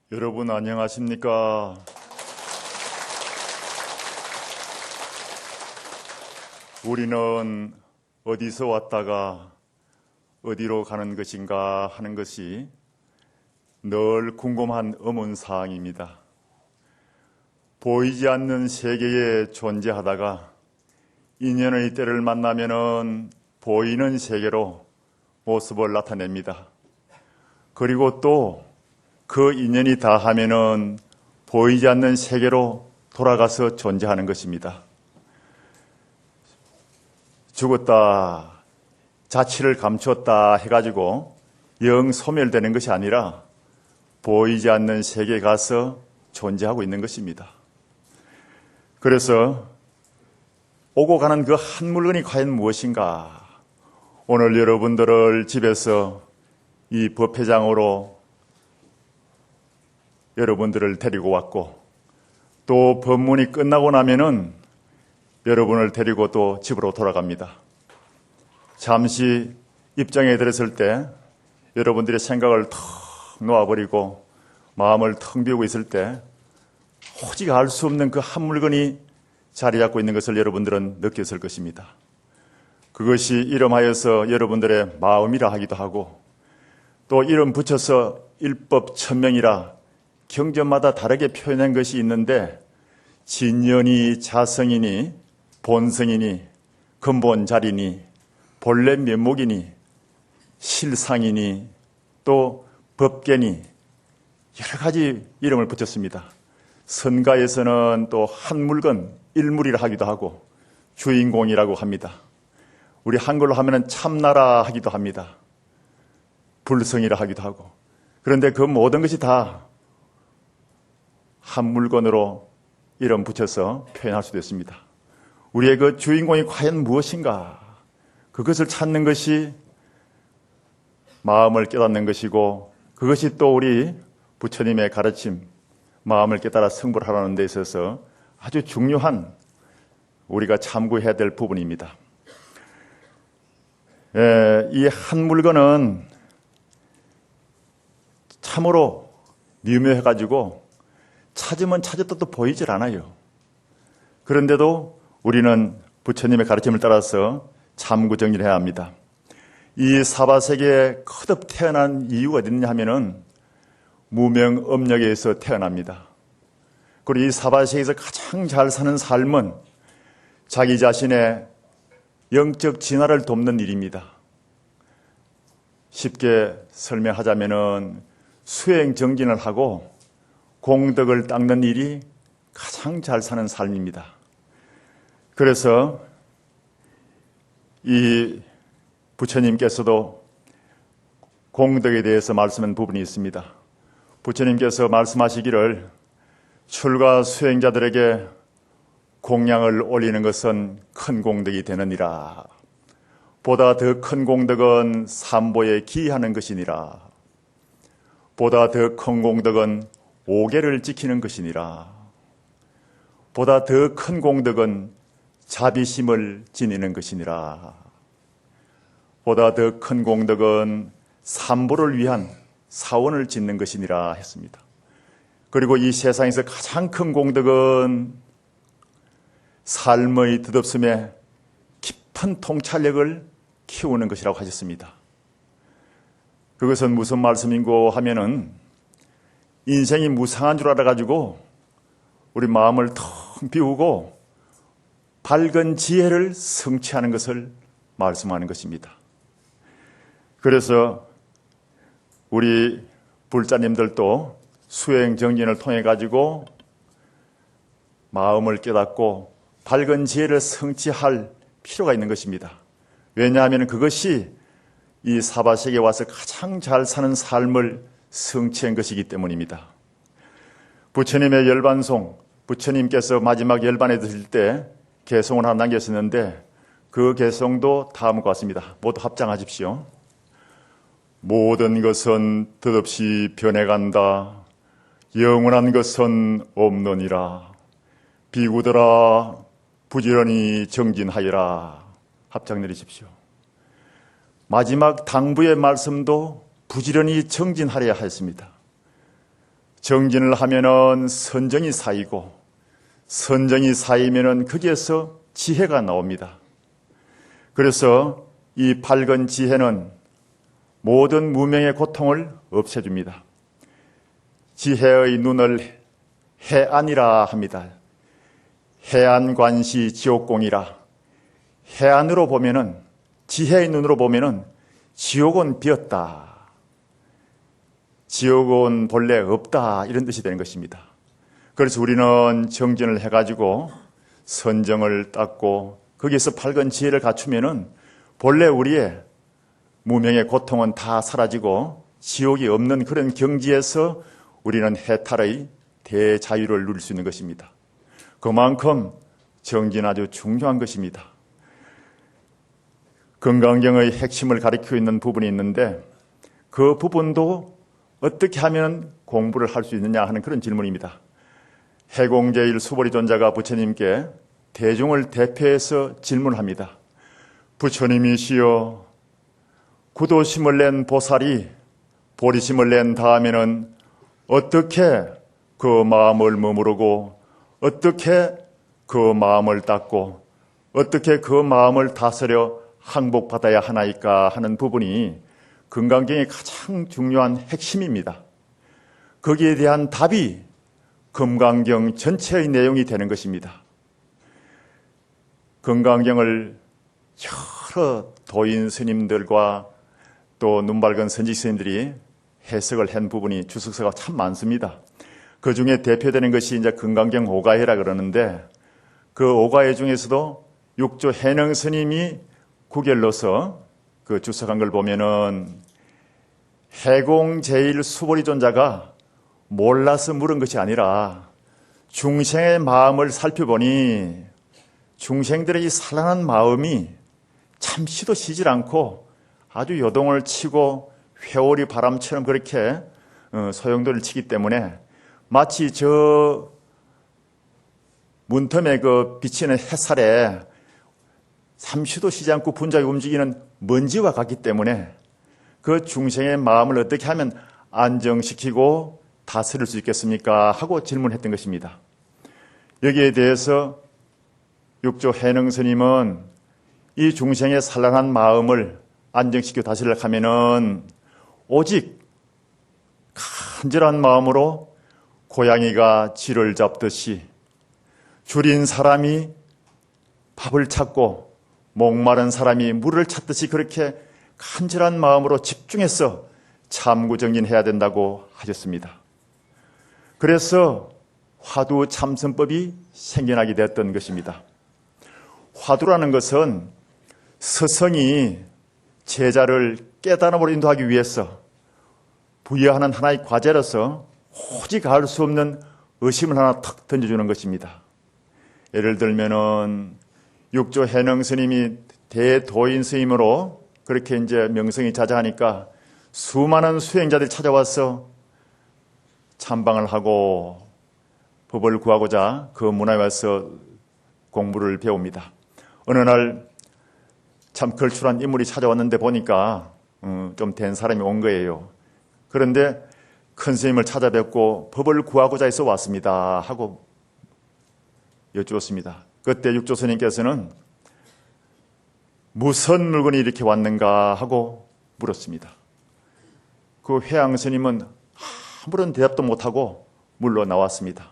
여러분 안녕하십니까? 우리는 어디서 왔다가 어디로 가는 것인가 하는 것이 늘 궁금한 의문사항입니다. 보이지 않는 세계에 존재하다가 인연의 때를 만나면은 보이는 세계로 모습을 나타냅니다. 그리고 또 그 인연이 다하면은 보이지 않는 세계로 돌아가서 존재하는 것입니다. 죽었다, 자취를 감추었다 해가지고 영 소멸되는 것이 아니라 보이지 않는 세계에 가서 존재하고 있는 것입니다. 그래서 오고 가는 그 한 물건이 과연 무엇인가? 오늘 여러분들을 집에서 이 법회장으로 여러분들을 데리고 왔고, 또 법문이 끝나고 나면은 여러분을 데리고 또 집으로 돌아갑니다. 잠시 입장에 들었을 때 여러분들의 생각을 턱 놓아버리고 마음을 텅 비우고 있을 때 오직 알 수 없는 그 한 물건이 자리 잡고 있는 것을 여러분들은 느꼈을 것입니다. 그것이 이름하여서 여러분들의 마음이라 하기도 하고, 또 이름 붙여서 일법천명이라 경전마다 다르게 표현한 것이 있는데, 진연이 자성이니 본성이니 근본자리니 본래 면목이니 실상이니 또 법계니 여러 가지 이름을 붙였습니다. 선가에서는 또 한 물건, 일물이라 하기도 하고 주인공이라고 합니다. 우리 한글로 하면은 참나라 하기도 합니다. 불성이라 하기도 하고. 그런데 그 모든 것이 다 한 물건으로 이름 붙여서 표현할 수도 있습니다. 우리의 그 주인공이 과연 무엇인가? 그것을 찾는 것이 마음을 깨닫는 것이고, 그것이 또 우리 부처님의 가르침, 마음을 깨달아 성불 하라는 데 있어서 아주 중요한 우리가 참고해야 될 부분입니다. 이 한 물건은 참으로 미묘해가지고 찾으면 찾았다 또 보이질 않아요. 그런데도 우리는 부처님의 가르침을 따라서 참고 정리를 해야 합니다. 이 사바세계에 거듭 태어난 이유가 어딨냐 하면은 무명업력에서 태어납니다. 그리고 이 사바세계에서 가장 잘 사는 삶은 자기 자신의 영적 진화를 돕는 일입니다. 쉽게 설명하자면은 수행정진을 하고 공덕을 닦는 일이 가장 잘 사는 삶입니다. 그래서 이 부처님께서도 공덕에 대해서 말씀한 부분이 있습니다. 부처님께서 말씀하시기를 출가 수행자들에게 공양을 올리는 것은 큰 공덕이 되느니라. 보다 더 큰 공덕은 삼보에 기하는 것이니라. 보다 더 큰 공덕은 오계를 지키는 것이니라. 보다 더 큰 공덕은 자비심을 지니는 것이니라. 보다 더 큰 공덕은 삼보를 위한 사원을 짓는 것이니라 했습니다. 그리고 이 세상에서 가장 큰 공덕은 삶의 덧없음에 깊은 통찰력을 키우는 것이라고 하셨습니다. 그것은 무슨 말씀인고 하면은 인생이 무상한 줄 알아가지고 우리 마음을 텅 비우고 밝은 지혜를 성취하는 것을 말씀하는 것입니다. 그래서 우리 불자님들도 수행정진을 통해 가지고 마음을 깨닫고 밝은 지혜를 성취할 필요가 있는 것입니다. 왜냐하면 그것이 이 사바세계에 와서 가장 잘 사는 삶을 성취한 것이기 때문입니다. 부처님의 열반송, 부처님께서 마지막 열반에 드실 때 개송을 하나 남겼었는데 그 개송도 다음과 같습니다. 모두 합장하십시오. 모든 것은 덧없이 변해간다. 영원한 것은 없느니라. 비구들아 부지런히 정진하여라. 합장 내리십시오. 마지막 당부의 말씀도 부지런히 정진하려야 했습니다. 정진을 하면은 선정이 쌓이고, 선정이 쌓이면은 거기에서 지혜가 나옵니다. 그래서 이 밝은 지혜는 모든 무명의 고통을 없애줍니다. 지혜의 눈을 해안이라 합니다. 해안관시 지옥공이라. 해안으로 보면은, 지혜의 눈으로 보면은 지옥은 비었다. 지옥은 본래 없다. 이런 뜻이 되는 것입니다. 그래서 우리는 정진을 해가지고 선정을 닦고 거기에서 밝은 지혜를 갖추면은 본래 우리의 무명의 고통은 다 사라지고 지옥이 없는 그런 경지에서 우리는 해탈의 대자유를 누릴 수 있는 것입니다. 그만큼 정진 아주 중요한 것입니다. 건강경의 핵심을 가리키고 있는 부분이 있는데 그 부분도 어떻게 하면 공부를 할 수 있느냐 하는 그런 질문입니다. 해공제일 수보리존자가 부처님께 대중을 대표해서 질문합니다. 부처님이시여, 구도심을 낸 보살이 보리심을 낸 다음에는 어떻게 그 마음을 머무르고 어떻게 그 마음을 닦고 어떻게 그 마음을 다스려 항복받아야 하나이까 하는 부분이 건강경의 가장 중요한 핵심입니다. 거기에 대한 답이 건강경 전체의 내용이 되는 것입니다. 건강경을 여러 도인 스님들과 또 눈밝은 선지 스님들이 해석을 한 부분이 주석서가 참 많습니다. 그 중에 대표되는 것이 이제 건강경 오가해라 그러는데 그 오가해 중에서도 육조 해능 스님이 구결로서 그 주석한 걸 보면은 해공제일 수보리존자가 몰라서 물은 것이 아니라 중생의 마음을 살펴보니 중생들의 이 산란한 마음이 잠시도 쉬질 않고 아주 요동을 치고 회오리 바람처럼 그렇게 소용돌이를 치기 때문에 마치 저 문틈에 그 비치는 햇살에 잠시도 쉬지 않고 분주하게 움직이는 먼지와 같기 때문에 그 중생의 마음을 어떻게 하면 안정시키고 다스릴 수 있겠습니까? 하고 질문했던 것입니다. 여기에 대해서 육조 해능 스님은 이 중생의 산란한 마음을 안정시키고 다스리려고 하면은 오직 간절한 마음으로 고양이가 쥐를 잡듯이 줄인 사람이 밥을 찾고 목마른 사람이 물을 찾듯이 그렇게 간절한 마음으로 집중해서 참구정진해야 된다고 하셨습니다. 그래서 화두 참선법이 생겨나게 되었던 것입니다. 화두라는 것은 스승이 제자를 깨달음으로 인도하기 위해서 부여하는 하나의 과제로서 오직 알 수 없는 의심을 하나 탁 던져주는 것입니다. 예를 들면은 육조 해능 스님이 대도인 스님으로 그렇게 이제 명성이 자자하니까 수많은 수행자들이 찾아와서 참방을 하고 법을 구하고자 그 문화에 와서 공부를 배웁니다. 어느 날 참 걸출한 인물이 찾아왔는데 보니까 좀 된 사람이 온 거예요. 그런데 큰 스님을 찾아뵙고 법을 구하고자 해서 왔습니다 하고 여쭈었습니다. 그때 육조 스님께서는 무슨 물건이 이렇게 왔는가 하고 물었습니다. 그 회양 스님은 아무런 대답도 못하고 물러나왔습니다.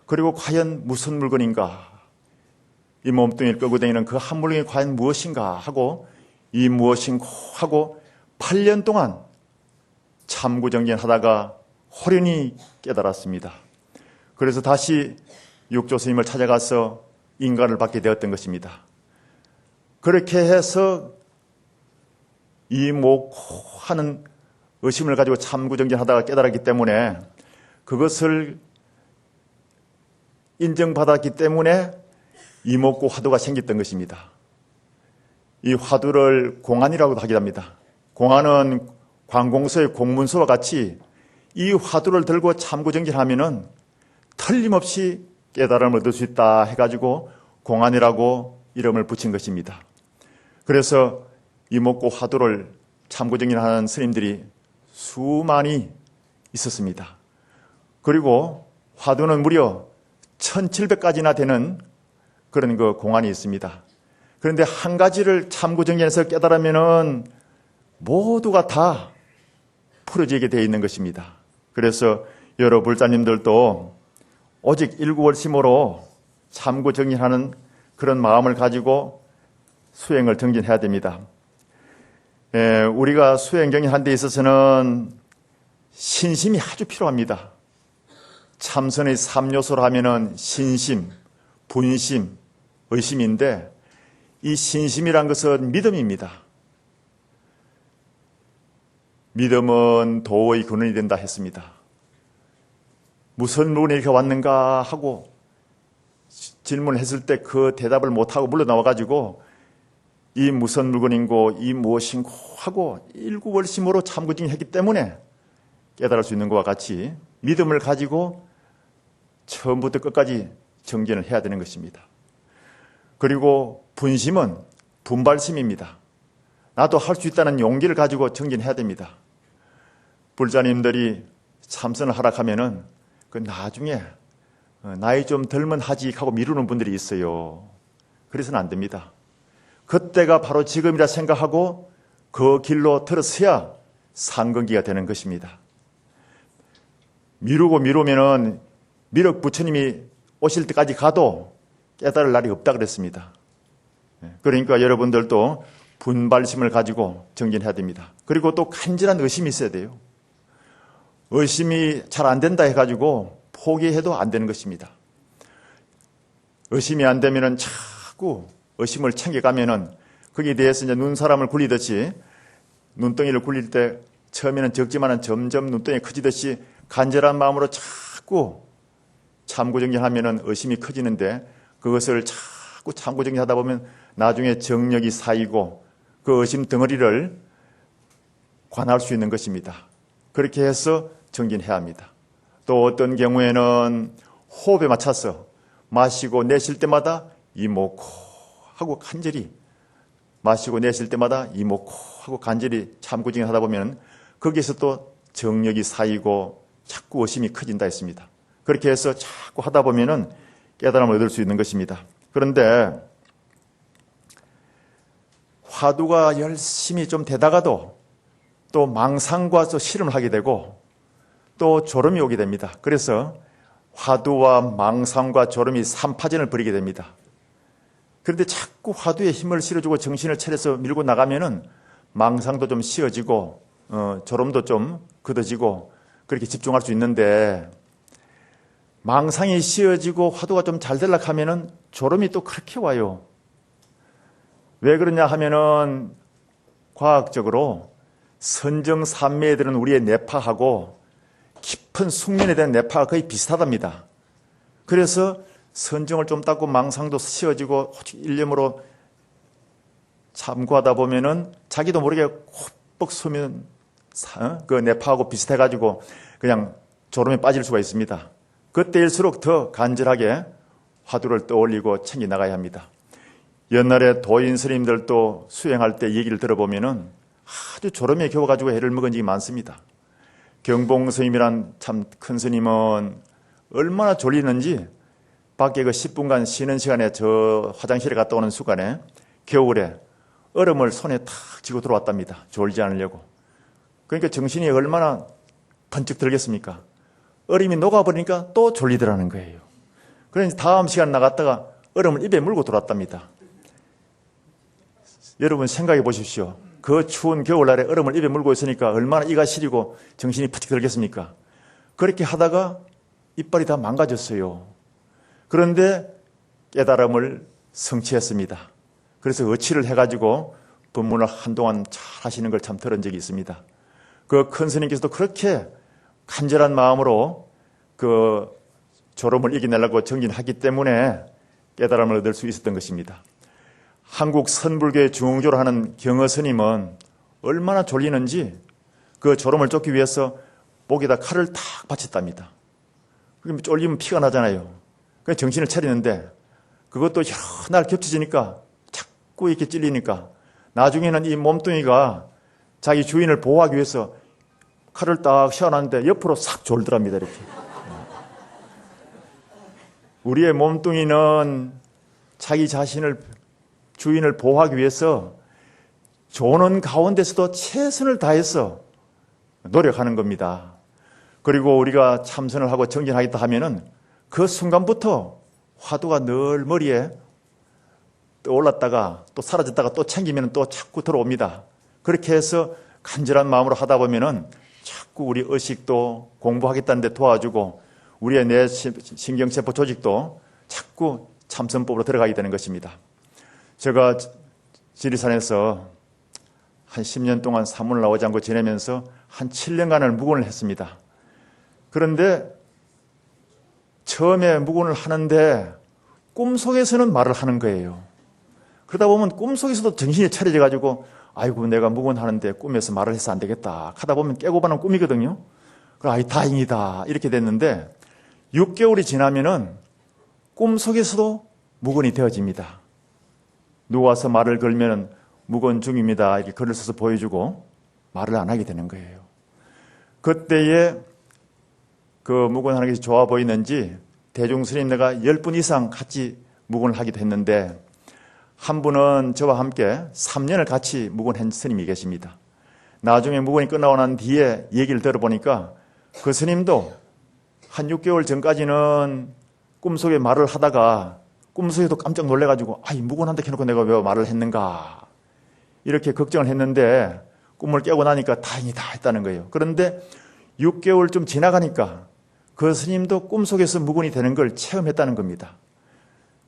그리고 과연 무슨 물건인가? 이 몸뚱이를 끌고 다니는 그 한 물건이 과연 무엇인가 하고 이 무엇인가 하고 8년 동안 참구정진하다가 호련히 깨달았습니다. 그래서 다시 육조 스님을 찾아가서 인가를 받게 되었던 것입니다. 그렇게 해서 이목고 하는 의심을 가지고 참구정진하다가 깨달았기 때문에 그것을 인정받았기 때문에 이목고 화두가 생겼던 것입니다. 이 화두를 공안이라고도 하기도 합니다. 공안은 관공서의 공문서와 같이 이 화두를 들고 참구정진하면은 틀림없이 깨달음을 얻을 수 있다 해가지고 공안이라고 이름을 붙인 것입니다. 그래서 이목고 화두를 참구정진하는 스님들이 수많이 있었습니다. 그리고 화두는 무려 1700가지나 되는 그런 그 공안이 있습니다. 그런데 한 가지를 참고정진해서 깨달으면은 모두가 다 풀어지게 되어 있는 것입니다. 그래서 여러 불자님들도 오직 일구월심으로 참고정진하는 그런 마음을 가지고 수행을 정진해야 됩니다. 우리가 수행 정진하는 데 있어서는 신심이 아주 필요합니다. 참선의 3요소로 하면은 신심, 분심, 의심인데 이 신심이란 것은 믿음입니다. 믿음은 도의 근원이 된다 했습니다. 무슨 물건이 이렇게 왔는가 하고 질문을 했을 때 그 대답을 못하고 물러나와가지고 이 무슨 물건인고 이 무엇인고 하고 일구월심으로 참고정진했기 때문에 깨달을 수 있는 것과 같이 믿음을 가지고 처음부터 끝까지 정진을 해야 되는 것입니다. 그리고 분심은 분발심입니다. 나도 할 수 있다는 용기를 가지고 정진해야 됩니다. 불자님들이 참선을 하락하면은 그 나중에 나이 좀 덜면 하지 하고 미루는 분들이 있어요. 그래서는 안 됩니다. 그때가 바로 지금이라 생각하고 그 길로 들어서야 상근기가 되는 것입니다. 미루면은 미륵 부처님이 오실 때까지 가도 깨달을 날이 없다 그랬습니다. 그러니까 여러분들도 분발심을 가지고 정진해야 됩니다. 그리고 또 간절한 의심이 있어야 돼요. 의심이 잘 안 된다 해가지고 포기해도 안 되는 것입니다. 의심이 안 되면은 자꾸 의심을 챙겨가면은 거기에 대해서 이제 눈사람을 굴리듯이 눈덩이를 굴릴 때 처음에는 적지만은 점점 눈덩이가 커지듯이 간절한 마음으로 자꾸 참고정진하면은 의심이 커지는데 그것을 자꾸 참고정진하다 보면 나중에 정력이 쌓이고 그 의심 덩어리를 관할 수 있는 것입니다. 그렇게 해서 정진해야 합니다. 또 어떤 경우에는 호흡에 맞춰서 마시고 내쉴 때마다 이모코 하고 간절히 마시고 내쉴 때마다 이모코 하고 간절히 참고정진하다 보면 거기에서 또 정력이 쌓이고 자꾸 의심이 커진다 했습니다. 그렇게 해서 자꾸 하다 보면은 깨달음을 얻을 수 있는 것입니다. 그런데 화두가 열심히 좀 되다가도 또 망상과 또 실험을 하게 되고 또 졸음이 오게 됩니다. 그래서 화두와 망상과 졸음이 삼파전을 벌이게 됩니다. 그런데 자꾸 화두에 힘을 실어주고 정신을 차려서 밀고 나가면은 망상도 좀 쉬어지고 졸음도 좀 걷어지고 그렇게 집중할 수 있는데 망상이 쉬어지고 화두가 좀 잘 되려고 하면은 졸음이 또 그렇게 와요. 왜 그러냐 하면은 과학적으로 선정산매에 드는 우리의 뇌파하고 깊은 숙면에 대한 뇌파가 거의 비슷하답니다. 그래서 선정을 좀 닦고 망상도 쉬어지고 일념으로 참고하다 보면은 자기도 모르게 헛뻑 서면 그 뇌파하고 비슷해가지고 그냥 졸음에 빠질 수가 있습니다. 그때일수록 더 간절하게 화두를 떠올리고 챙겨 나가야 합니다. 옛날에 도인 스님들도 수행할 때 얘기를 들어보면은 아주 졸음에 겨워가지고 애를 먹은 적이 많습니다. 경봉 스님이란 참 큰 스님은 얼마나 졸리는지 밖에 그 10분간 쉬는 시간에 저 화장실에 갔다 오는 순간에 겨울에 얼음을 손에 탁 쥐고 들어왔답니다. 졸지 않으려고. 그러니까 정신이 얼마나 번쩍 들겠습니까? 얼음이 녹아버리니까 또 졸리더라는 거예요. 그래서 다음 시간 나갔다가 얼음을 입에 물고 들어왔답니다. 여러분 생각해 보십시오. 그 추운 겨울날에 얼음을 입에 물고 있으니까 얼마나 이가 시리고 정신이 푸틱 들겠습니까? 그렇게 하다가 이빨이 다 망가졌어요. 그런데 깨달음을 성취했습니다. 그래서 어치를 해가지고 법문을 한동안 잘 하시는 걸 참 들은 적이 있습니다. 그 큰 스님께서도 그렇게 간절한 마음으로 그 졸음을 이겨내려고 정진하기 때문에 깨달음을 얻을 수 있었던 것입니다. 한국 선불교의 중흥조를 하는 경어 스님은 얼마나 졸리는지 그 졸음을 쫓기 위해서 목에다 칼을 탁 받쳤답니다. 그럼 쫄리면 피가 나잖아요. 그래서 정신을 차리는데 그것도 여러 날 겹쳐지니까 자꾸 이렇게 찔리니까 나중에는 이 몸뚱이가 자기 주인을 보호하기 위해서 칼을 딱 씌워놨는데 옆으로 싹 졸더랍니다. 이렇게. 우리의 몸뚱이는 자기 자신을, 주인을 보호하기 위해서 조는 가운데서도 최선을 다해서 노력하는 겁니다. 그리고 우리가 참선을 하고 정진하겠다 하면은 그 순간부터 화두가 늘 머리에 떠올랐다가 또 사라졌다가 또 챙기면 또 자꾸 들어옵니다. 그렇게 해서 간절한 마음으로 하다 보면은 자꾸 우리 의식도 공부하겠다는 데 도와주고 우리의 뇌 신경세포 조직도 자꾸 참선법으로 들어가게 되는 것입니다. 제가 지리산에서 한 10년 동안 사문을 나오지 않고 지내면서 한 7년간을 묵원을 했습니다. 그런데 처음에 묵원을 하는데 꿈속에서는 말을 하는 거예요. 그러다 보면 꿈속에서도 정신이 차려져 가지고 아이고 내가 묵원하는데 꿈에서 말을 해서 안 되겠다 하다 보면 깨고 보는 꿈이거든요. 그래 아이 다행이다 이렇게 됐는데 6개월이 지나면은 꿈속에서도 묵원이 되어집니다. 누가 와서 말을 걸면 묵원 중입니다 이렇게 글을 써서 보여주고 말을 안 하게 되는 거예요. 그때에 그 묵원하는 것이 좋아 보이는지 대중스님네가 10분 이상 같이 묵원을 하기도 했는데 한 분은 저와 함께 3년을 같이 묵원한 스님이 계십니다. 나중에 묵원이 끝나고 난 뒤에 얘기를 들어보니까 그 스님도 한 6개월 전까지는 꿈속에 말을 하다가 꿈속에도 깜짝 놀래가지고 아이 묵원한다 해놓고 내가 왜 말을 했는가 이렇게 걱정을 했는데 꿈을 깨고 나니까 다행이다 했다는 거예요. 그런데 6개월 좀 지나가니까 그 스님도 꿈속에서 묵원이 되는 걸 체험했다는 겁니다.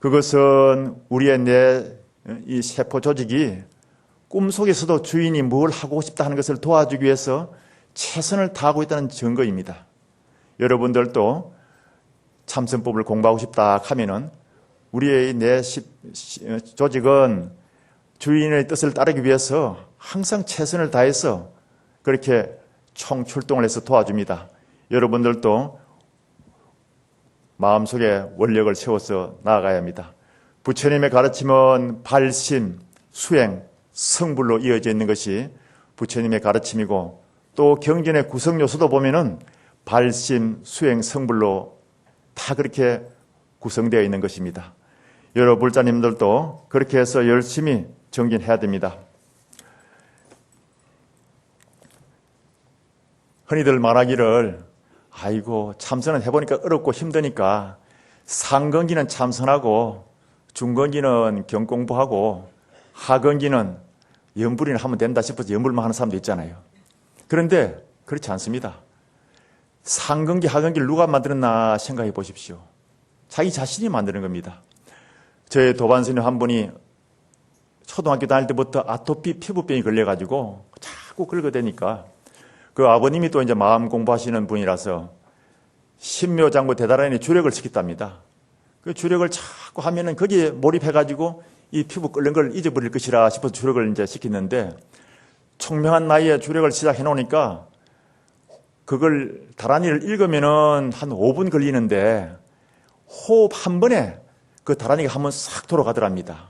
그것은 우리의 뇌 이 세포 조직이 꿈속에서도 주인이 뭘 하고 싶다 하는 것을 도와주기 위해서 최선을 다하고 있다는 증거입니다. 여러분들도 참선법을 공부하고 싶다 하면은 우리의 뇌 조직은 주인의 뜻을 따르기 위해서 항상 최선을 다해서 그렇게 총출동을 해서 도와줍니다. 여러분들도 마음속에 원력을 세워서 나아가야 합니다. 부처님의 가르침은 발심, 수행, 성불로 이어져 있는 것이 부처님의 가르침이고 또 경전의 구성 요소도 보면은 발심, 수행, 성불로 다 그렇게 구성되어 있는 것입니다. 여러 불자님들도 그렇게 해서 열심히 정진해야 됩니다. 흔히들 말하기를 아이고 참선은 해보니까 어렵고 힘드니까 상건기는 참선하고 중건기는 경공부하고 하건기는 염불이나 하면 된다 싶어서 염불만 하는 사람도 있잖아요. 그런데 그렇지 않습니다. 상건기, 하건기를 누가 만들었나 생각해 보십시오. 자기 자신이 만드는 겁니다. 저희 도반스님 한 분이 초등학교 다닐 때부터 아토피 피부병이 걸려가지고 자꾸 긁어대니까 그 아버님이 또 이제 마음 공부하시는 분이라서 신묘장구 대다라인에 주력을 시켰답니다. 그 주력을 자꾸 하면은 거기에 몰입해가지고 이 피부 끓는 걸 잊어버릴 것이라 싶어서 주력을 이제 시켰는데 총명한 나이에 주력을 시작해 놓으니까 그걸 다라니를 읽으면은 한 5분 걸리는데 호흡 한 번에 그 다라니가 한 번 싹 돌아가더랍니다.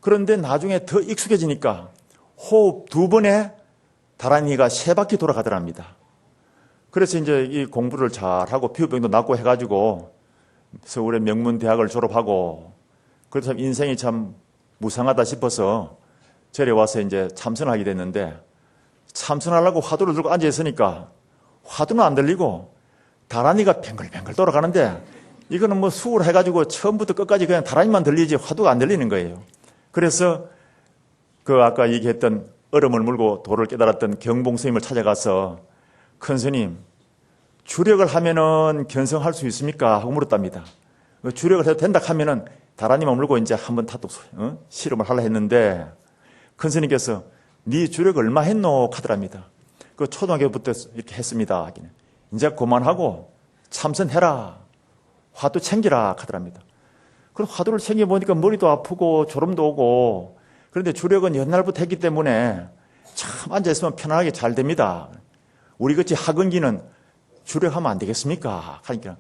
그런데 나중에 더 익숙해지니까 호흡 2번에 다라니가 3바퀴 돌아가더랍니다. 그래서 이제 이 공부를 잘하고 피부병도 낫고 해가지고 서울의 명문대학을 졸업하고 그래서 인생이 참 무상하다 싶어서 절에 와서 이제 참선을 하게 됐는데 참선하려고 화두를 들고 앉아있으니까 화두는 안 들리고 다라니가 뱅글뱅글 돌아가는데 이거는 뭐 수을 해가지고 처음부터 끝까지 그냥 다라니만 들리지 화두가 안 들리는 거예요. 그래서 그 아까 얘기했던 얼음을 물고 도를 깨달았던 경봉 스님을 찾아가서 큰 스님 주력을 하면은 견성할 수 있습니까? 하고 물었답니다. 주력을 해도 된다 하면은 다라니만 물고 이제 한번 타도 실험을 하려 했는데 큰 스님께서 네 주력 얼마 했노? 하더랍니다. 그 초등학교부터 이렇게 했습니다. 이제 그만하고 참선해라. 화두 챙기라. 하더랍니다. 그럼 화두를 챙겨보니까 머리도 아프고 졸음도 오고 그런데 주력은 옛날부터 했기 때문에 참 앉아있으면 편안하게 잘 됩니다. 우리 같이 하건기는 주력하면 안 되겠습니까? 하니까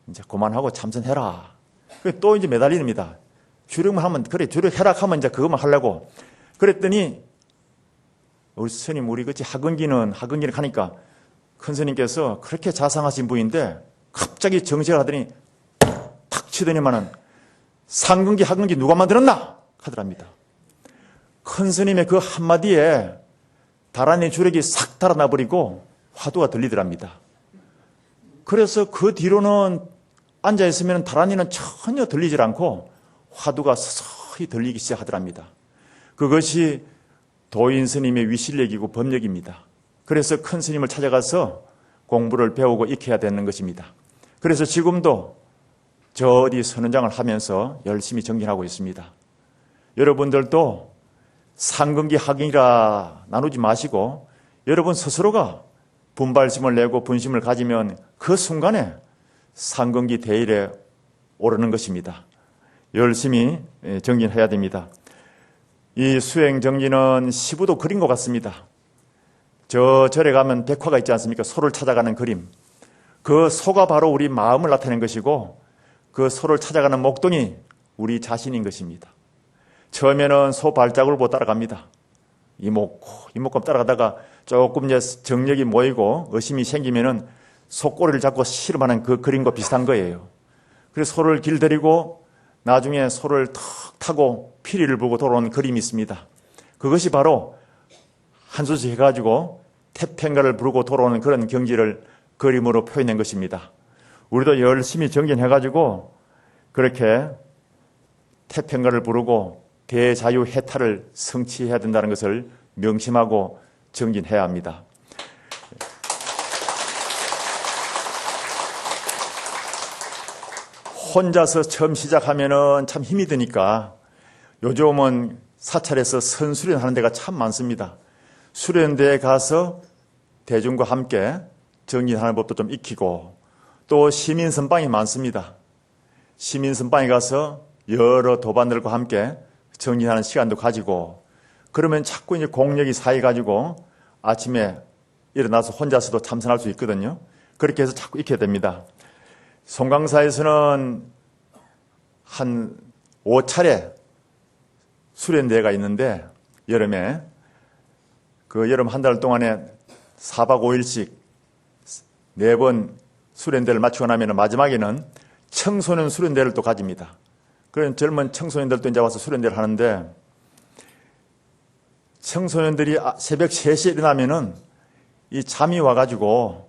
이제 그만하고 참선해라. 또 이제 매달립니다. 주력만 하면 그래 주력해라 하면 이제 그것만 하려고 그랬더니 우리 스님 우리 같이 하건기는 하니까 큰 스님께서 그렇게 자상하신 분인데 갑자기 정색을 하더니 탁 치더니만은 상근기 하근기 누가 만들었나 하더랍니다. 큰 스님의 그 한마디에 다란이 주력이 싹 달아나버리고 화두가 들리더랍니다. 그래서 그 뒤로는 앉아있으면 다란이는 전혀 들리질 않고 화두가 서서히 들리기 시작하더랍니다. 그것이 도인 스님의 위실력이고 법력입니다. 그래서 큰 스님을 찾아가서 공부를 배우고 익혀야 되는 것입니다. 그래서 지금도 저 어디 선언장을 하면서 열심히 정진하고 있습니다. 여러분들도 상근기 하근이라 나누지 마시고 여러분 스스로가 분발심을 내고 분심을 가지면 그 순간에 상근기 대일에 오르는 것입니다. 열심히 정진해야 됩니다. 이 수행 정진은 시부도 그린 것 같습니다. 저 절에 가면 백화가 있지 않습니까? 소를 찾아가는 그림. 그 소가 바로 우리 마음을 나타낸 것이고 그 소를 찾아가는 목동이 우리 자신인 것입니다. 처음에는 소 발자국을 보고 따라갑니다. 이목구 따라가다가 조금 이제 정력이 모이고 의심이 생기면은 소 꼬리를 잡고 씨름하는 그 그림과 비슷한 거예요. 그래서 소를 길들이고 나중에 소를 턱 타고 피리를 불고 돌아오는 그림이 있습니다. 그것이 바로 한 수씩 해가지고 태평가를 부르고 돌아오는 그런 경지를 그림으로 표현한 것입니다. 우리도 열심히 정진해가지고 그렇게 태평가를 부르고 대자유해탈을 성취해야 된다는 것을 명심하고 정진해야 합니다. 혼자서 처음 시작하면은 참 힘이 드니까 요즘은 사찰에서 선수련 하는 데가 참 많습니다. 수련대에 가서 대중과 함께 정진하는 법도 좀 익히고 또 시민 선방이 많습니다. 시민 선방에 가서 여러 도반들과 함께 정진하는 시간도 가지고 그러면 자꾸 이제 공력이 쌓여가지고 아침에 일어나서 혼자서도 참선할 수 있거든요. 그렇게 해서 자꾸 익혀야 됩니다. 송강사에서는 한 5차례 수련대회가 있는데 여름에 그 여름 한 달 동안에 4박 5일씩 4번 수련대를 마치고 나면 마지막에는 청소년 수련대를 또 가집니다. 그런 젊은 청소년들도 이제 와서 수련대를 하는데 청소년들이 새벽 3시에 일어나면은 이 잠이 와가지고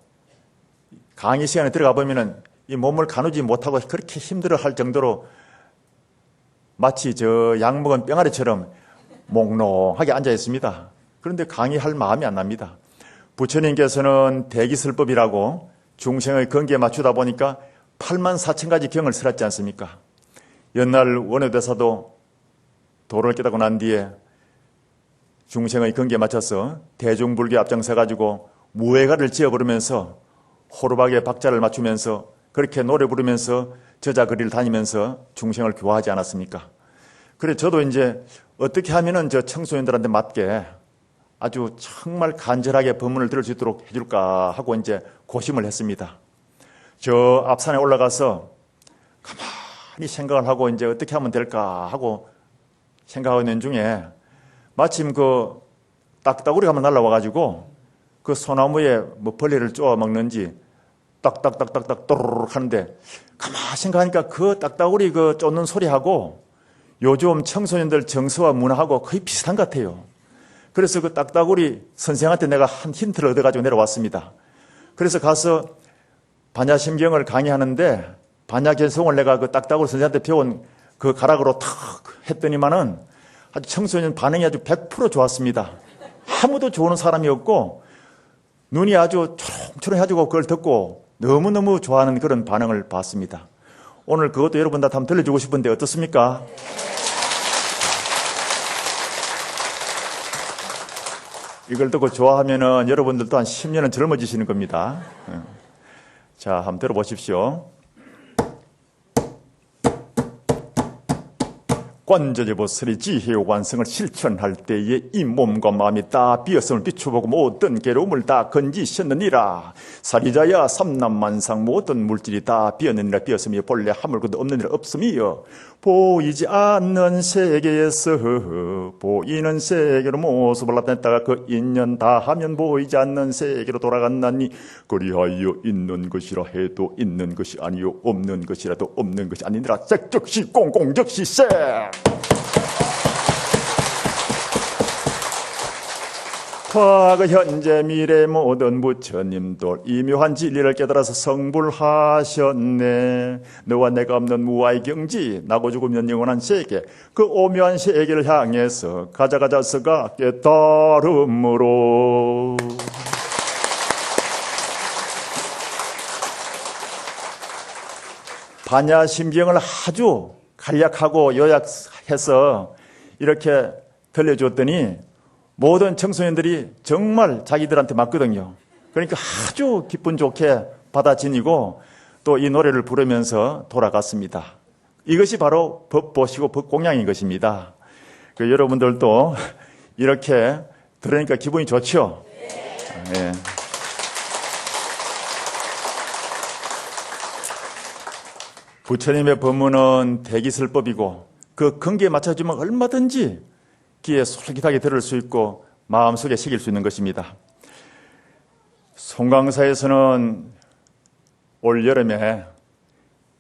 강의 시간에 들어가 보면은 이 몸을 가누지 못하고 그렇게 힘들어 할 정도로 마치 저 약 먹은 병아리처럼 몽롱하게 앉아 있습니다. 그런데 강의할 마음이 안 납니다. 부처님께서는 대기설법이라고 중생의 건기에 맞추다 보니까 84,000가지 경을 설했지 않습니까? 옛날 원효대사도 도를 깨닫고 난 뒤에 중생의 건기에 맞춰서 대중불교에 앞장서가지고 무예가를 지어부르면서 호루박에 박자를 맞추면서 그렇게 노래 부르면서 저자거리를 다니면서 중생을 교화하지 않았습니까? 그래 저도 이제 어떻게 하면은 저 청소년들한테 맞게 아주 정말 간절하게 법문을 들을 수 있도록 해줄까 하고 이제 고심을 했습니다. 저 앞산에 올라가서 가만히 생각을 하고 이제 어떻게 하면 될까 하고 생각하고 있는 중에 마침 그 딱따구리가 한번 날라와가지고 그 소나무에 뭐 벌레를 쪼아 먹는지 딱딱딱딱딱 또르륵 하는데 가만히 생각하니까 그 딱따구리 그 쫓는 소리하고 요즘 청소년들 정서와 문화하고 거의 비슷한 것 같아요. 그래서 그 딱따구리 선생한테 내가 한 힌트를 얻어가지고 내려왔습니다. 그래서 가서 반야심경을 강의하는데 반야견성을 내가 그 딱따구리 선생한테 배운 그 가락으로 탁 했더니만은 아주 청소년 반응이 아주 100% 좋았습니다. 아무도 좋아하는 사람이 없고 눈이 아주 초롱초롱해가지고 그걸 듣고 너무너무 좋아하는 그런 반응을 봤습니다. 오늘 그것도 여러분한테 한번 들려주고 싶은데 어떻습니까? 이걸 듣고 좋아하면은 여러분들도 한 10년은 젊어지시는 겁니다. 자, 한번 들어보십시오. 관절에 벗으리 지혜의 완성을 실천할 때에 이 몸과 마음이 다 비었음을 비추보고 모든 괴로움을 다 건지셨느니라. 사리자야 삼남만상 모든 물질이 다 비었느니라. 비었음이 본래 하물고도 없느니라. 없음이여 보이지 않는 세계에서 보이는 세계로 모습을 나타냈다가 그 인연 다 하면 보이지 않는 세계로 돌아갔나니 그리하여 있는 것이라 해도 있는 것이 아니요 없는 것이라도 없는 것이 아니니라. 색즉시 공공즉시 색. 과거 현재 미래 모든 부처님들 이 묘한 진리를 깨달아서 성불하셨네. 너와 내가 없는 무아의 경지 나고 죽으면 영원한 세계 그 오묘한 세계를 향해서 가자가자서가 깨달음으로 반야심경을 아주 간략하고 요약해서 이렇게 들려줬더니 모든 청소년들이 정말 자기들한테 맞거든요. 그러니까 아주 기분 좋게 받아지니고 또 이 노래를 부르면서 돌아갔습니다. 이것이 바로 법 보시고 법 공양인 것입니다. 여러분들도 이렇게 들으니까 기분이 좋죠? 네. 부처님의 법문은 대기설법이고 그 근기에 맞춰주면 얼마든지 귀에 솔깃하게 들을 수 있고 마음속에 새길 수 있는 것입니다. 송강사에서는 올 여름에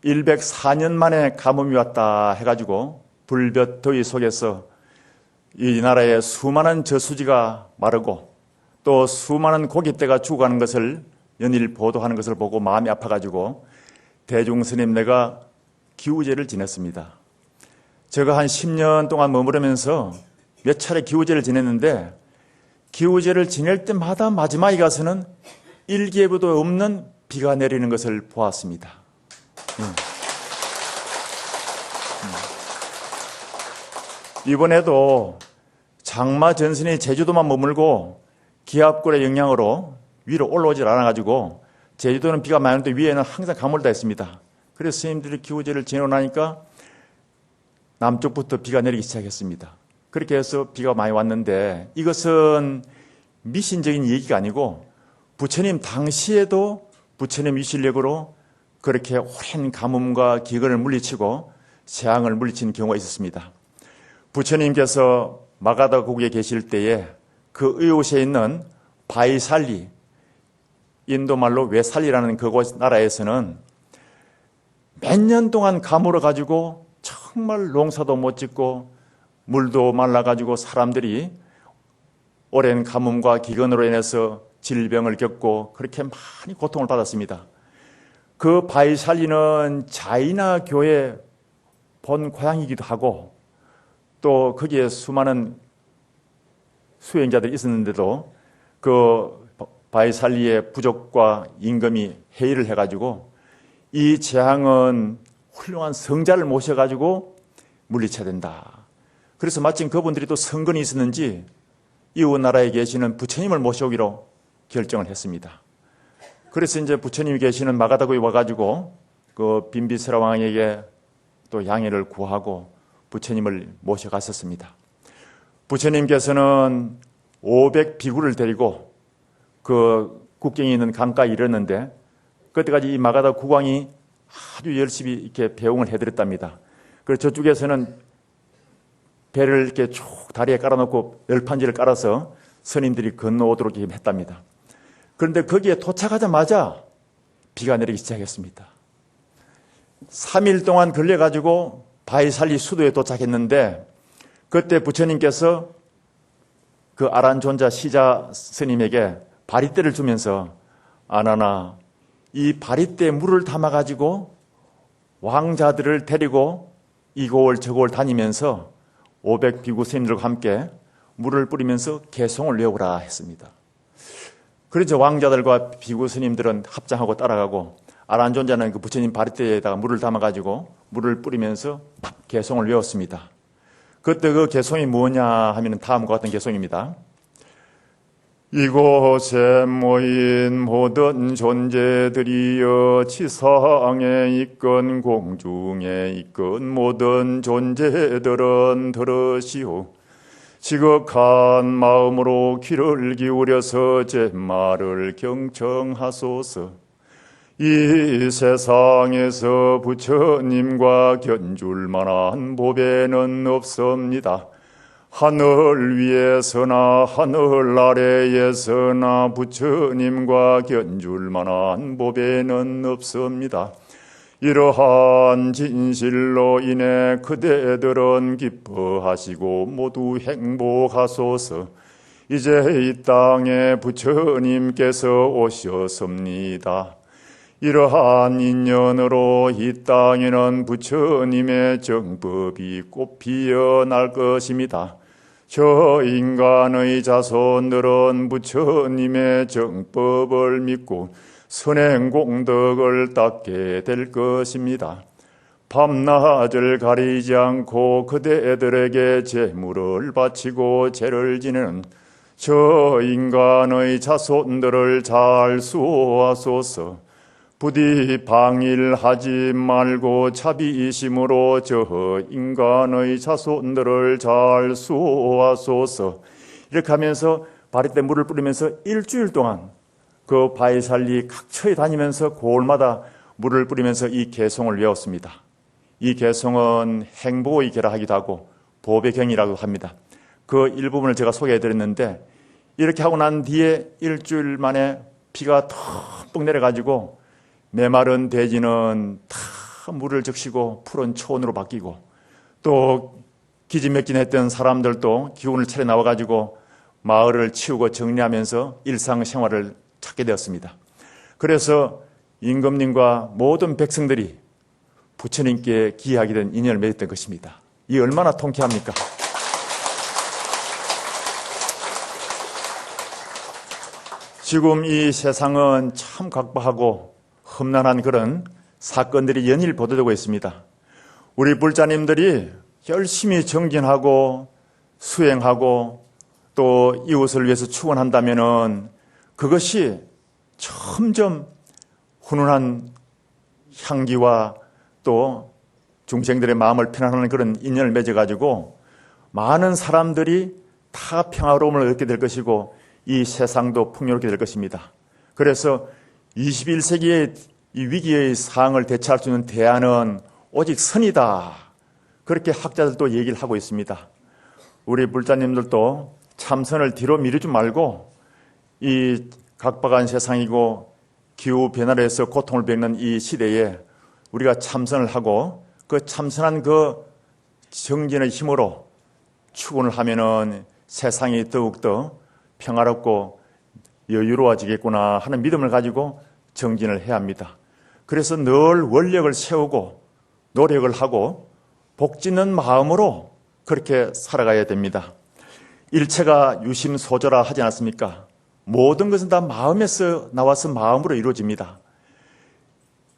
104년 만에 가뭄이 왔다 해가지고 불볕더위 속에서 이 나라의 수많은 저수지가 마르고 또 수많은 고깃대가 죽어가는 것을 연일 보도하는 것을 보고 마음이 아파가지고 대중스님네가 기우제를 지냈습니다. 제가 한 10년 동안 머무르면서 몇 차례 기우제를 지냈는데 기우제를 지낼 때마다 마지막에 가서는 일기예보도 없는 비가 내리는 것을 보았습니다. 이번에도 장마 전선이 제주도만 머물고 기압골의 영향으로 위로 올라오질 않아가지고 제주도는 비가 많이 오는데 위에는 항상 가물다 했습니다. 그래서 스님들이 기우제를 지내나니까 남쪽부터 비가 내리기 시작했습니다. 그렇게 해서 비가 많이 왔는데 이것은 미신적인 얘기가 아니고 부처님 당시에도 부처님 위실력으로 그렇게 오랜 가뭄과 기근을 물리치고 재앙을 물리친 경우가 있었습니다. 부처님께서 마가다국에 계실 때에 그 이웃에 있는 바이살리, 인도말로 외살리라는 그곳 나라에서는 몇 년 동안 가물어 가지고 정말 농사도 못 짓고 물도 말라가지고 사람들이 오랜 가뭄과 기근으로 인해서 질병을 겪고 그렇게 많이 고통을 받았습니다. 그 바이살리는 자이나 교회 본 고향이기도 하고 또 거기에 수많은 수행자들이 있었는데도 그 바이살리의 부족과 임금이 회의를 해가지고 이 재앙은 훌륭한 성자를 모셔가지고 물리쳐야 된다. 그래서 마침 그분들이 또 성근이 있었는지 이웃 나라에 계시는 부처님을 모셔오기로 결정을 했습니다. 그래서 이제 부처님이 계시는 마가다구에 와가지고 그 빈비스라 왕에게 또 양해를 구하고 부처님을 모셔갔었습니다. 부처님께서는 500비구를 데리고 그 국경에 있는 강가에 이르렀는데 그때까지 이 마가다 국왕이 아주 열심히 이렇게 배웅을 해드렸답니다. 그래서 저쪽에서는 배를 이렇게 쭉 다리에 깔아놓고 열판지를 깔아서 선인들이 건너오도록 했답니다. 그런데 거기에 도착하자마자 비가 내리기 시작했습니다. 3일 동안 걸려가지고 바이살리 수도에 도착했는데 그때 부처님께서 그 아란존자 시자 스님에게 바리떼를 주면서 아나나 이 바리떼에 물을 담아가지고 왕자들을 데리고 이곳 저곳 다니면서 500비구 스님들과 함께 물을 뿌리면서 개송을 외우라 했습니다. 그래서 왕자들과 비구 스님들은 합장하고 따라가고 아란존자는 그 부처님 바리떼에다가 물을 담아가지고 물을 뿌리면서 개송을 외웠습니다. 그때 그 개송이 뭐냐 하면 다음과 같은 개송입니다. 이곳에 모인 모든 존재들이여 지상에 있건 공중에 있건 모든 존재들은 들으시오. 지극한 마음으로 귀를 기울여서 제 말을 경청하소서. 이 세상에서 부처님과 견줄 만한 보배는 없습니다. 하늘 위에서나 하늘 아래에서나 부처님과 견줄 만한 보배는 없습니다. 이러한 진실로 인해 그대들은 기뻐하시고 모두 행복하소서. 이제 이 땅에 부처님께서 오셨습니다. 이러한 인연으로 이 땅에는 부처님의 정법이 꽃 피어날 것입니다. 저 인간의 자손들은 부처님의 정법을 믿고 선행 공덕을 닦게 될 것입니다. 밤낮을 가리지 않고 그대들에게 제물을 바치고 제를 지내는 저 인간의 자손들을 잘 수호하소서. 부디 방일하지 말고 자비심으로 저 인간의 자손들을 잘 수호하소서. 이렇게 하면서 바리떼 물을 뿌리면서 일주일 동안 그 바위살리 각처에 다니면서 고을마다 물을 뿌리면서 이 개송을 외웠습니다. 이 개송은 행복의 개라 하기도 하고 보배경이라고 합니다. 그 일부분을 제가 소개해드렸는데 이렇게 하고 난 뒤에 일주일 만에 비가 턱 내려가지고 메마른 대지는 다 물을 적시고 푸른 초원으로 바뀌고 또 기진맥진했던 사람들도 기운을 차려 나와가지고 마을을 치우고 정리하면서 일상생활을 찾게 되었습니다. 그래서 임금님과 모든 백성들이 부처님께 기하게 된 인연을 맺었던 것입니다. 이 얼마나 통쾌합니까? 지금 이 세상은 참 각박하고 험난한 그런 사건들이 연일 보도되고 있습니다. 우리 불자님들이 열심히 정진하고 수행하고 또 이웃을 위해서 축원한다면은 그것이 점점 훈훈한 향기와 또 중생들의 마음을 편안하는 그런 인연을 맺어가지고 많은 사람들이 다 평화로움을 얻게 될 것이고 이 세상도 풍요롭게 될 것입니다. 그래서 21세기의 이 위기의 상황을 대처할 수 있는 대안은 오직 선이다. 그렇게 학자들도 얘기를 하고 있습니다. 우리 불자님들도 참선을 뒤로 미루지 말고 이 각박한 세상이고 기후변화로 해서 고통을 겪는 이 시대에 우리가 참선을 하고 그 참선한 그 정진의 힘으로 축원을 하면은 세상이 더욱더 평화롭고 여유로워지겠구나 하는 믿음을 가지고 정진을 해야 합니다. 그래서 늘 원력을 세우고 노력을 하고 복짓는 마음으로 그렇게 살아가야 됩니다. 일체가 유심소조라 하지 않았습니까? 모든 것은 다 마음에서 나와서 마음으로 이루어집니다.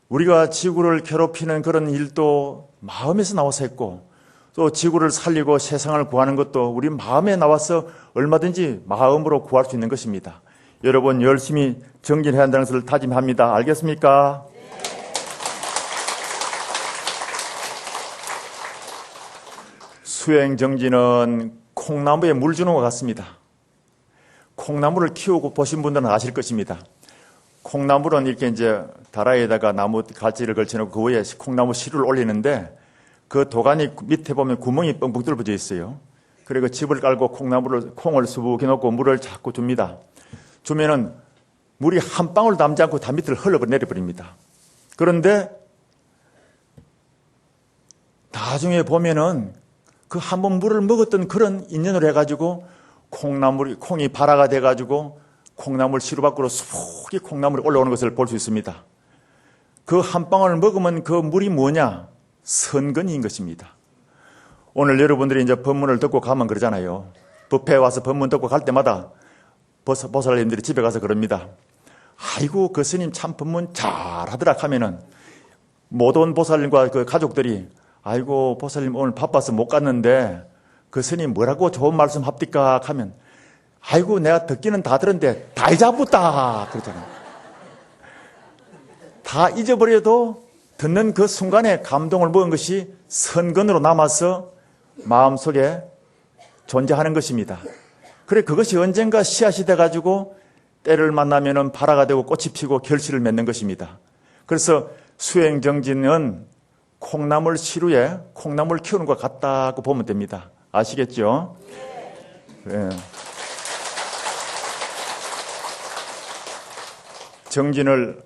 우리가 지구를 괴롭히는 그런 일도 마음에서 나와서 했고 또 지구를 살리고 세상을 구하는 것도 우리 마음에 나와서 얼마든지 마음으로 구할 수 있는 것입니다. 여러분 열심히 정진해야 한다는 것을 다짐합니다. 알겠습니까? 수행 정진은 콩나무에 물 주는 것 같습니다. 콩나무를 키우고 보신 분들은 아실 것입니다. 콩나물은 이렇게 이제 다라에다가 나무 가지를 걸쳐놓고 그 위에 콩나무 씨를 올리는데 그 도가니 밑에 보면 구멍이 뻥뻥 뚫어져 있어요. 그리고 집을 깔고 콩을 수북히 놓고 물을 자꾸 줍니다. 주면은 물이 한 방울 남지 않고 다 밑을 흘러 내려버립니다. 그런데 나중에 보면은 그 한 번 물을 먹었던 그런 인연을 해가지고 콩이 발화가 돼가지고 콩나물 씨루 밖으로 수북이 콩나물이 올라오는 것을 볼 수 있습니다. 그 한 방울을 먹으면 그 물이 뭐냐? 선근인 것입니다. 오늘 여러분들이 이제 법문을 듣고 가면 그러잖아요. 법회에 와서 법문 듣고 갈 때마다 보살님들이 집에 가서 그럽니다. 아이고 그 스님 참 법문 잘하더라 하면은 못 온 보살님과 그 가족들이 아이고 보살님 오늘 바빠서 못 갔는데 그 스님 뭐라고 좋은 말씀 합니까 하면 아이고 내가 듣기는 다 들었는데 다 잊어붙다 그러잖아요. 다 잊어버려도 듣는 그 순간에 감동을 먹은 것이 선근으로 남아서 마음속에 존재하는 것입니다. 그래 그것이 언젠가 씨앗이 돼가지고 때를 만나면은 발화가 되고 꽃이 피고 결실을 맺는 것입니다. 그래서 수행정진은 콩나물 시루에 콩나물 키우는 것 같다고 보면 됩니다. 아시겠죠? 네. 정진을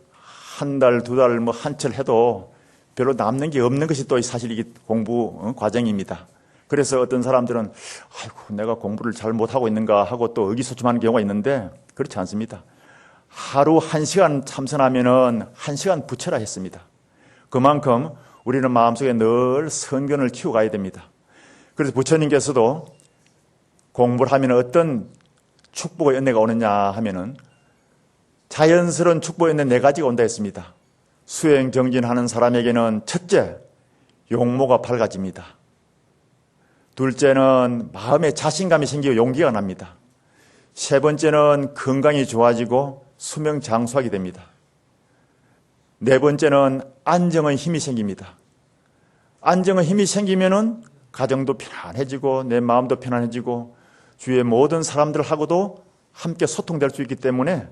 한 달, 두 달, 한철 해도 별로 남는 게 없는 것이 또 사실 이게 공부 과정입니다. 그래서 어떤 사람들은 아이고 내가 공부를 잘 못하고 있는가 하고 또 의기소침하는 경우가 있는데 그렇지 않습니다. 하루 1시간 참선하면은 1시간 부처라 했습니다. 그만큼 우리는 마음속에 늘 선견을 키워가야 됩니다. 그래서 부처님께서도 공부를 하면 어떤 축복의 은혜가 오느냐 하면은 자연스러운 축복의 은혜 4가지가 온다 했습니다. 수행 정진하는 사람에게는 첫째, 용모가 밝아집니다. 둘째는 마음에 자신감이 생기고 용기가 납니다. 세 번째는 건강이 좋아지고 수명 장수하게 됩니다. 네 번째는 안정의 힘이 생깁니다. 안정의 힘이 생기면은 가정도 편안해지고 내 마음도 편안해지고 주위의 모든 사람들하고도 함께 소통될 수 있기 때문에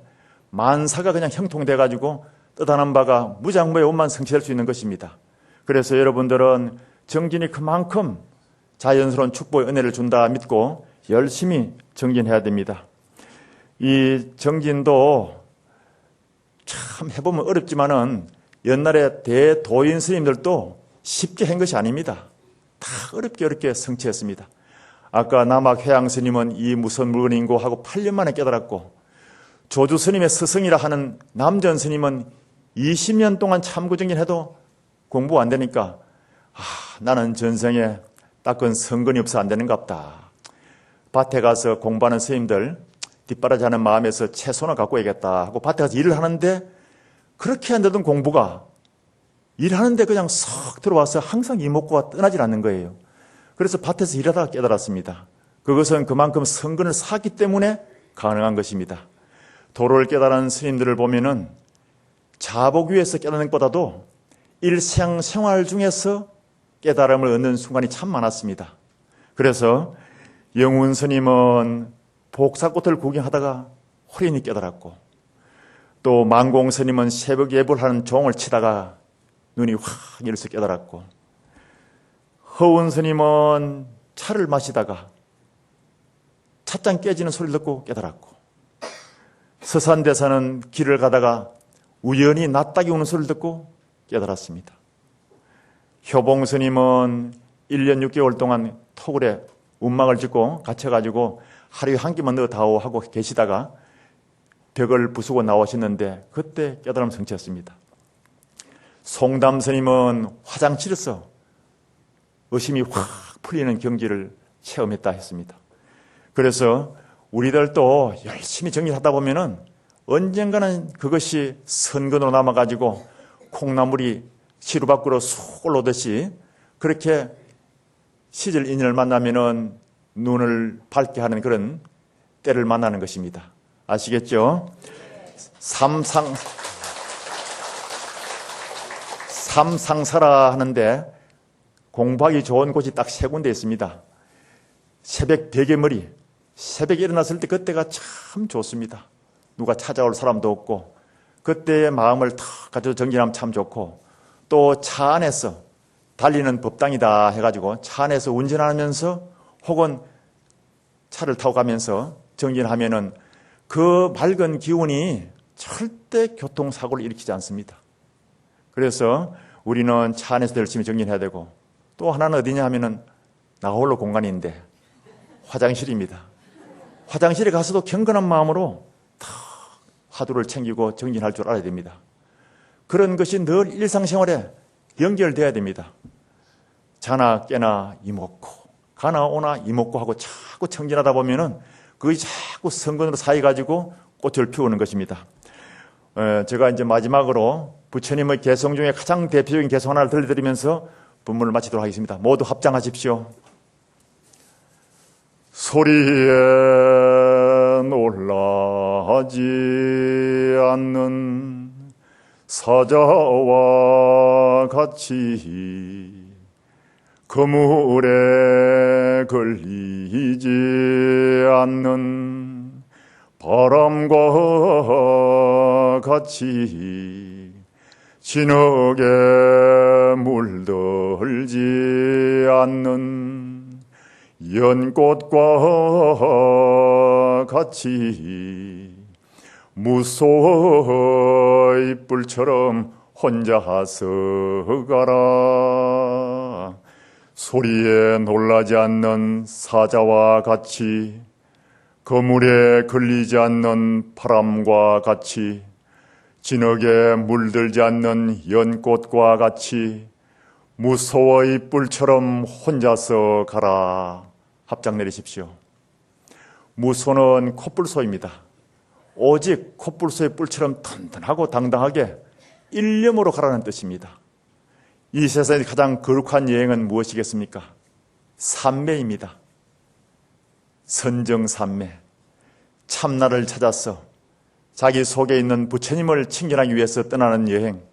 만사가 그냥 형통돼가지고 뜻하는 바가 무장무의 원만 성취할 수 있는 것입니다. 그래서 여러분들은 정진이 그만큼 자연스러운 축복의 은혜를 준다 믿고 열심히 정진해야 됩니다. 이 정진도 참 해보면 어렵지만은 옛날에 대도인 스님들도 쉽게 한 것이 아닙니다. 다 어렵게 성취했습니다. 아까 남학 회양 스님은 이 무슨 물건인고 하고 8년 만에 깨달았고 조주 스님의 스승이라 하는 남전 스님은 20년 동안 참구정진해도 공부 안 되니까 나는 전생에 닦은 성근이 없어 안 되는갑다. 밭에 가서 공부하는 스님들 뒷바라지 하는 마음에서 채소나 갖고 야겠다 하고 밭에 가서 일을 하는데 그렇게 안 되던 공부가 일하는데 그냥 쏙 들어와서 항상 이목구가 떠나질 않는 거예요. 그래서 밭에서 일하다가 깨달았습니다. 그것은 그만큼 성근을 쌓기 때문에 가능한 것입니다. 도를 깨달은 스님들을 보면은 자복 위에서 깨닫는 것보다도 일상생활 중에서 깨달음을 얻는 순간이 참 많았습니다. 그래서 영훈 스님은 복사꽃을 구경하다가 호련히 깨달았고 또 만공 스님은 새벽 예불 하는 종을 치다가 눈이 확 열려서 깨달았고 허운 스님은 차를 마시다가 찻잔 깨지는 소리를 듣고 깨달았고 서산대사는 길을 가다가 우연히 낫닥이 우는 소리를 듣고 깨달았습니다. 효봉 스님은 1년 6개월 동안 토굴에 운막을 짓고 갇혀가지고 하루에 한 끼만 넣어다오 하고 계시다가 벽을 부수고 나오셨는데 그때 깨달음 성취했습니다. 송담 스님은 화장실에서 의심이 확 풀리는 경지를 체험했다 했습니다. 그래서 우리들도 열심히 정진하다 보면은 언젠가는 그것이 선근으로 남아가지고 콩나물이 시루 밖으로 쑥 올라오듯이 그렇게 시절 인연을 만나면은 눈을 밝게 하는 그런 때를 만나는 것입니다. 아시겠죠? 삼상사라 하는데 공부하기 좋은 곳이 딱 3군데 있습니다. 새벽 베개머리, 새벽에 일어났을 때 그때가 참 좋습니다. 누가 찾아올 사람도 없고 그때의 마음을 탁 가지고 정진하면 참 좋고 또 차 안에서 달리는 법당이다 해가지고 차 안에서 운전하면서 혹은 차를 타고 가면서 정진하면은 그 맑은 기운이 절대 교통사고를 일으키지 않습니다. 그래서 우리는 차 안에서 열심히 정진해야 되고 또 하나는 어디냐 하면은 나 홀로 공간인데 화장실입니다. 화장실에 가서도 경건한 마음으로 다 화두를 챙기고 정진할 줄 알아야 됩니다. 그런 것이 늘 일상생활에 연결돼야 됩니다. 자나 깨나 이먹고 가나 오나 이먹고 하고 자꾸 정진하다 보면은 그것이 자꾸 성근으로 쌓여가지고 꽃을 피우는 것입니다. 제가 이제 마지막으로 부처님의 개성 중에 가장 대표적인 개성 하나를 들려드리면서 본문을 마치도록 하겠습니다. 모두 합장하십시오. 소리에 하지 않는 사자와 같이 그물에 걸리지 않는 바람과 같이 진흙에 물들지 않는 연꽃과 같이 무소의 뿔처럼 혼자서 가라. 소리에 놀라지 않는 사자와 같이 그물에 걸리지 않는 바람과 같이 진흙에 물들지 않는 연꽃과 같이 무소의 뿔처럼 혼자서 가라. 합장 내리십시오. 무소는 콧불소입니다. 오직 콧불소의 뿔처럼 튼튼하고 당당하게 일념으로 가라는 뜻입니다. 이 세상에 가장 거룩한 여행은 무엇이겠습니까? 삼매입니다. 선정삼매. 참나를 찾아서 자기 속에 있는 부처님을 친견하기 위해서 떠나는 여행,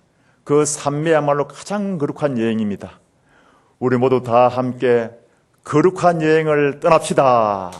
그 삼매야말로 가장 거룩한 여행입니다. 우리 모두 다 함께 거룩한 여행을 떠납시다.